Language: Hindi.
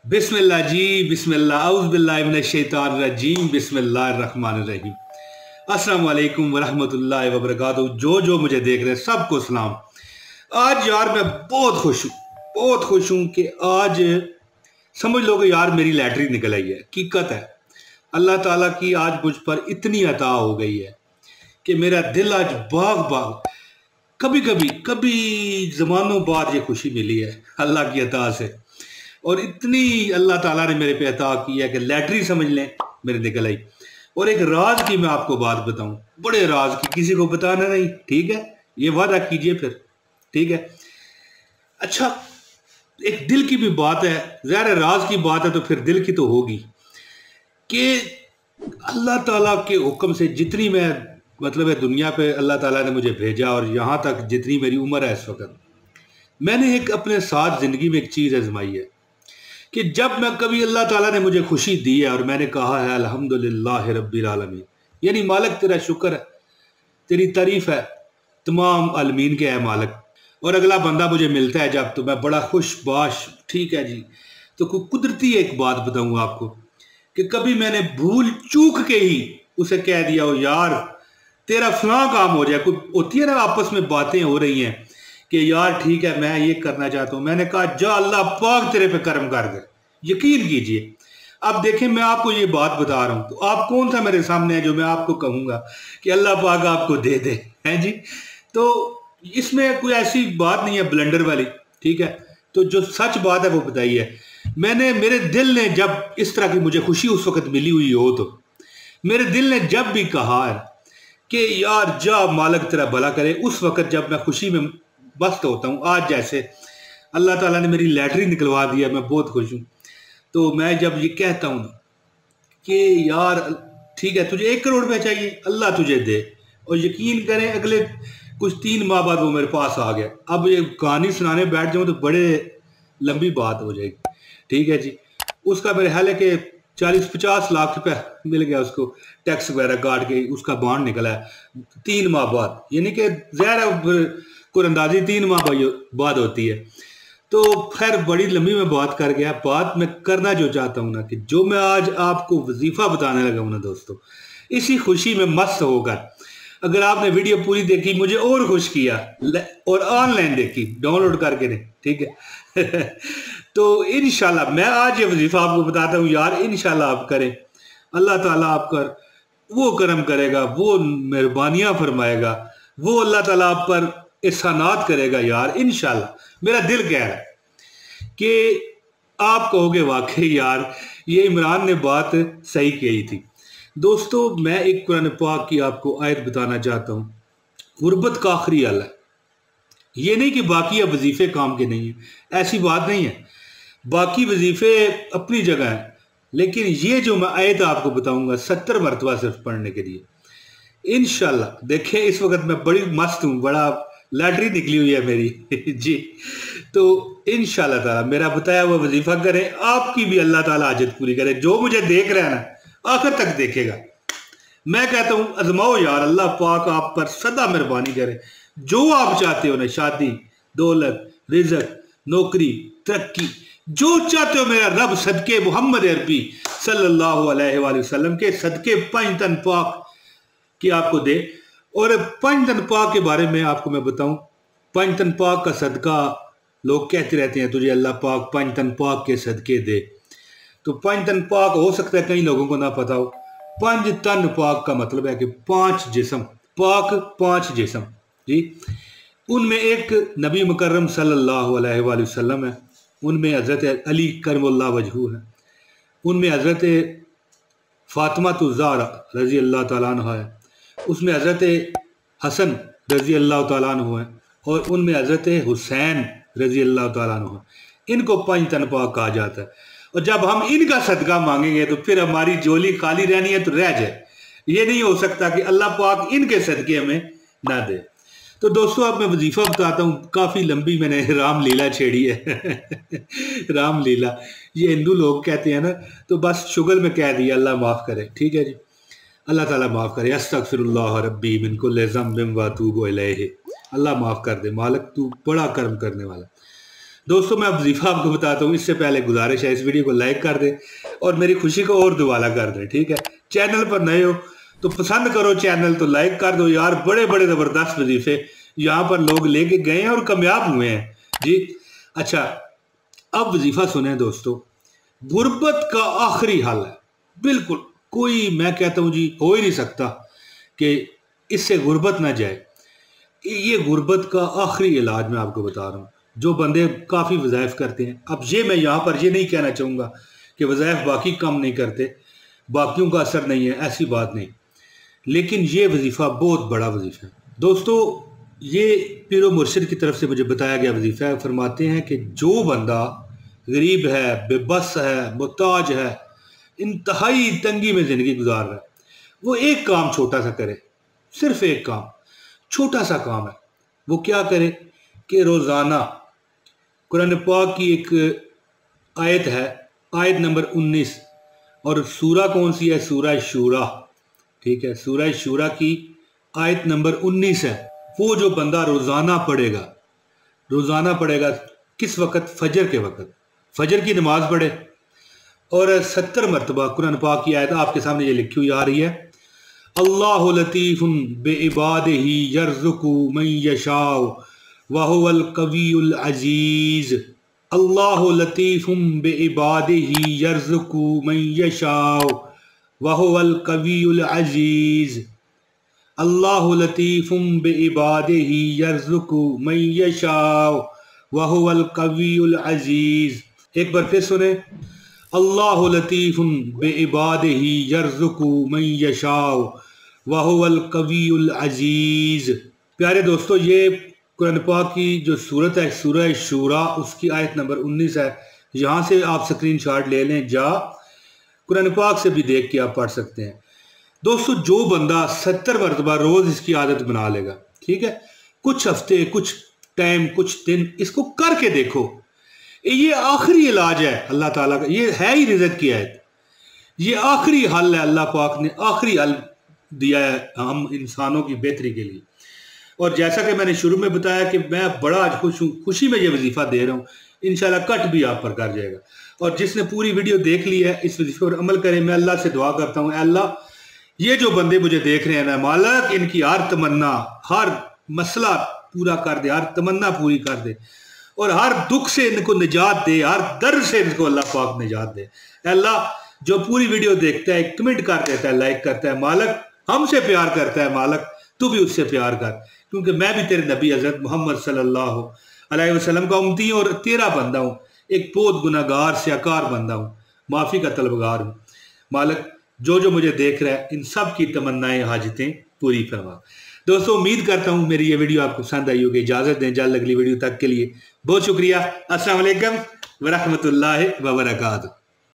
बिस्मिल्लाह जी, बिस्मिल्लाह, औज़ु बिल्लाहि मिनश शैतानिर रजीम, बिस्मिल्लाहिर रहमानिर रहीम। अस्सलाम वालेकुम वरहमतुल्लाहि वबरकातुहू। जो मुझे देख रहे हैं सबको सलाम। आज यार मैं बहुत खुश हूँ कि आज समझ लो कि यार मेरी लैटरी निकल आई है। हकीकत है, अल्लाह ताला की आज मुझ पर इतनी अता हो गई है कि मेरा दिल आज बाग बाग। कभी ज़मानों बाद ये खुशी मिली है अल्लाह की अता से। और इतनी अल्लाह ताला ने मेरे पे अता की है कि लैटरी समझ लें मेरे निकल आई। और एक राज की मैं आपको बात बताऊं, बड़े राज की, किसी को बताना नहीं, ठीक है? ये वादा कीजिए फिर, ठीक है? अच्छा, एक दिल की भी बात है, ज़ाहिर है राज की बात है तो फिर दिल की तो होगी कि अल्लाह ताला के हुक्म से जितनी मैं मतलब है दुनिया पे अल्लाह ताला ने मुझे भेजा और यहाँ तक जितनी मेरी उम्र है इस वक्त, मैंने एक अपने साथ ज़िंदगी में एक चीज़ आजमाई है कि जब मैं कभी अल्लाह ताला ने मुझे खुशी दी है और मैंने कहा है अल्हम्दुलिल्लाह रब्बिल आलमीन, यानी मालिक तेरा शुक्र है, तेरी तारीफ है, तमाम आलमीन के है मालिक। और अगला बंदा मुझे मिलता है जब, तो मैं बड़ा खुश बाश, ठीक है जी। तो कुदरती एक बात बताऊँ आपको कि कभी मैंने भूल चूक के ही उसे कह दिया हो यार तेरा फलां काम हो जाए, कोई होती है ना आपस में बातें हो रही हैं कि यार ठीक है मैं ये करना चाहता हूं, मैंने कहा जा अल्लाह पाक तेरे पे कर्म कर दे, यकीन कीजिए। अब देखें मैं आपको ये बात बता रहा हूं तो आप कौन सा मेरे सामने है जो मैं आपको कहूंगा कि अल्लाह पाक आपको दे दे, हैं जी? तो इसमें कोई ऐसी बात नहीं है ब्लंडर वाली, ठीक है? तो जो सच बात है वो बताइए। मैंने, मेरे दिल ने जब इस तरह की मुझे खुशी उस वक्त मिली हुई हो तो मेरे दिल ने जब भी कहा है कि यार जा मालिक तेरा भला करे, उस वक्त जब मैं खुशी में मस्त होता हूँ, आज जैसे अल्लाह ताला ने मेरी लैटरी निकलवा दिया, मैं बहुत खुश हूँ। तो मैं जब ये कहता हूँ ना कि यार ठीक है तुझे 1 करोड़ रुपए चाहिए, अल्लाह तुझे दे, और यकीन करें अगले कुछ 3 माह बाद वो मेरे पास आ गया। अब ये कहानी सुनाने बैठ जाऊँ तो बड़े लंबी बात हो जाएगी, ठीक है जी। उसका मेरे ख्याल है कि 40-50 लाख रुपया मिल गया उसको, टैक्स वगैरह काट के उसका बॉन्ड निकला है 3 माह बाद, यानी कि ज़ाहिर कुरंदाजी 3 माह बाद होती है। तो खैर बड़ी लंबी मैं बात कर गया। बात मैं करना जो चाहता हूँ ना कि जो मैं आज आपको वजीफा बताने लगा हूँ ना दोस्तों, इसी खुशी में मस्त होकर, अगर आपने वीडियो पूरी देखी मुझे और खुश किया, और ऑनलाइन देखी, डाउनलोड करके नहीं, ठीक है? तो इंशाल्लाह मैं आज ये वजीफा आपको बताता हूँ यार, इंशाल्लाह आप करें, अल्लाह ताला आप कर वो करम करेगा, वो मेहरबानियां फरमाएगा, वो अल्लाह ताला आप पर एहसानात करेगा यार, इंशाल्लाह। मेरा दिल कह रहा है कि आप कहोगे वाकई यार ये इमरान ने बात सही कही थी। दोस्तों मैं एक कुरान पाक की आपको आयत बताना चाहता हूँ, गुर्बत का आखिरी हल है। ये नहीं कि बाकी अब वजीफे काम के नहीं है, ऐसी बात नहीं है, बाकी वजीफे अपनी जगह हैं, लेकिन ये जो मैं आयत आपको बताऊंगा 70 मरतबा सिर्फ पढ़ने के लिए, इंशाल्लाह। देखें इस वक्त मैं बड़ी मस्त हूँ, बड़ा लैटरी निकली हुई है मेरी जी। तो इंशाल्लाह ताला मेरा बताया हुआ वजीफा करें, आपकी भी अल्लाह ताला हाजत पूरी करे। जो मुझे देख रहा है ना आखिर तक देखेगा। मैं कहता हूं आजमाओ यार, अल्लाह पाक आप पर सदा मेहरबानी करे। जो आप चाहते हो ना, शादी, दौलत, रिजक, नौकरी, तरक्की, जो चाहते हो मेरा रब सदके मोहम्मद अरबी सल्लल्लाहु अलैहि वसल्लम के सदके 5 तन पाक की आपको दे। और 5 तन पाक के बारे में आपको मैं बताऊं, 5 तन पाक का सदका लोग कहते रहते हैं तुझे अल्लाह पाक 5 तन पाक के सदके दे। तो 5 तन पाक हो सकता है कई लोगों को ना पता हो। 5 तन पाक का मतलब है कि 5 जिस्म पाक, 5 जिस्म जी। उनमें एक नबी मुकर्रम सल्लल्लाहु अलैहि वसल्लम है, उनमें हज़रत अली करमुल्लाह वजहू है, उनमें हज़रत फातिमा तो ज़हरा रज़ी अल्लाह तआला अन्हा है, उसमें हज़रत हसन रज़ी अल्लाह तआला अन्हु है, और उनमें हज़रत हुसैन रज़ी अल्लाह तआला अन्हु है। इनको 5 तन पाक कहा जाता है। और जब हम इनका सदका मांगेंगे तो फिर हमारी झोली खाली रहनी है तो रह जाए। ये नहीं हो सकता कि अल्लाह पाक इनके सदके हमें ना दे। तो दोस्तों अब मैं वजीफा बताता हूँ, काफ़ी लंबी मैंने रामलीला छेड़ी है रामलीला ये हिंदू लोग कहते हैं ना, तो बस शुगर में कह दिया, अल्लाह माफ़ करे, ठीक है जी, अल्लाह ताला माफ़ करे। अस्तगफिरुल्लाह रब्बी मिन कुल्लि ज़ंबिन व अतूबु इलैहि, अल्लाह माफ़ कर दे मालिक, तू बड़ा कर्म करने वाला। दोस्तों मैं अब वजीफा आपको बताता हूँ, इससे पहले गुजारिश है इस वीडियो को लाइक कर दें और मेरी खुशी को और दुबाला कर दें, ठीक है। चैनल पर नए हो तो पसंद करो चैनल, तो लाइक कर दो यार। बड़े बड़े ज़बरदस्त वजीफे यहाँ पर लोग लेके गए हैं और कामयाब हुए हैं जी। अच्छा, अब वजीफा सुने दोस्तों। गुर्बत का आखिरी हल है, बिल्कुल कोई, मैं कहता हूँ जी, हो ही नहीं सकता कि इससे गुर्बत ना जाए। ये गुर्बत का आखिरी इलाज मैं आपको बता रहा हूँ। जो बंदे काफ़ी वज़ाइफ करते हैं, अब ये मैं यहाँ पर ये नहीं कहना चाहूँगा कि वज़ाइफ बाकी काम नहीं करते, बाकियों का असर नहीं है, ऐसी बात नहीं, लेकिन ये वजीफ़ा बहुत बड़ा वजीफ़ा है दोस्तों। ये पीरो मुर्शिद की तरफ से मुझे बताया गया वजीफ़ा है। फरमाते हैं कि जो बंदा गरीब है, बेबस है, मुहताज है, इंतहाई तंगी में ज़िंदगी गुजार रहा है, वो एक काम छोटा सा करे, सिर्फ एक काम, छोटा सा काम है। वो क्या करे कि रोज़ाना कुरान पाक की एक आयत है, आयत नंबर 19, और सूरा कौन सी है? सूरा शूरा, ठीक है। सूरा शूरा की आयत नंबर 19 है। वो जो बंदा रोज़ाना पढ़ेगा किस वक़्त? फजर के वक़्त, फजर की नमाज पढ़े और 70 मरतबा कुरान पाक की आयत आपके सामने ये लिखी हुई आ रही है, अल्लाहु लतीफ़ुन बिइबादिही यर्ज़ुक़ु मन यशाउ व हुवल कवियुल अज़ीज़। अल्लाहु लतीफ़ुन बिइबादिही यर्ज़ुक़ु मन यशाउ व हुवल कवियुल अज़ीज़। अल्लाहु लतीफ़ुन बिइबादिही यर्ज़ुक़ु मन यशाउ व हुवल कवियुल अज़ीज़। एक बार फिर सुने, अल्लाहु लतीफ़ुन बिइबादिही यर्ज़ुक़ु मन यशाउ व हुवल कवियुल अज़ीज़। प्यारे दोस्तों, ये कुरान पाक की जो सूरत है, सूरह शूरा, उसकी आयत नंबर 19 है। यहाँ से आप स्क्रीनशॉट ले लें, कुरान पाक से भी देख के आप पढ़ सकते हैं। दोस्तों, जो बंदा 70 मरतबा रोज़ इसकी आदत बना लेगा, ठीक है, कुछ हफ्ते, कुछ टाइम, कुछ दिन इसको करके देखो, ये आखिरी इलाज है अल्लाह ताला का। ये है ही रिज़्क़ की आयत, ये आखिरी हल है। अल्लाह पाक ने आखिरी हल दिया है हम इंसानों की बेहतरी के लिए। और जैसा कि मैंने शुरू में बताया कि मैं बड़ा आज खुश हूँ, खुशी में ये वजीफ़ा दे रहा हूँ। इंशाल्लाह कट भी आप पर कर जाएगा। और जिसने पूरी वीडियो देख ली है, इस वजीफ़े पर अमल करें। मैं अल्लाह से दुआ करता हूँ, अल्लाह ये जो बंदे मुझे देख रहे हैं ना मालिक, इनकी हर तमन्ना, हर मसला पूरा कर दे, हर तमन्ना पूरी कर दे, और हर दुख से इनको निजात दे, हर दर्द से इनको अल्लाह पाक निजात दे। अल्लाह जो पूरी वीडियो देखता है, कमेंट कर देता है, लाइक करता है, मालिक हमसे प्यार करता है, मालिक तू भी उससे प्यार कर, क्योंकि मैं भी तेरे नबी हज़रत मोहम्मद सल्लल्लाहु अलैहि वसल्लम का उम्मती हूँ और तेरा बंदा हूँ, एक बहुत गुनाहगार स्याकार बंदा हूँ, माफ़ी का तलबगार हूँ। मालिक जो मुझे देख रहा है, इन सब की तमन्नाएं हाजतें पूरी फरमा। दोस्तों, उम्मीद करता हूँ मेरी ये वीडियो आपको पसंद आई होगी। इजाज़त दें, जल्द अगली वीडियो तक के लिए बहुत शुक्रिया। अस्सलाम वालेकुम व रहमतुल्लाहि व बरकातुहू।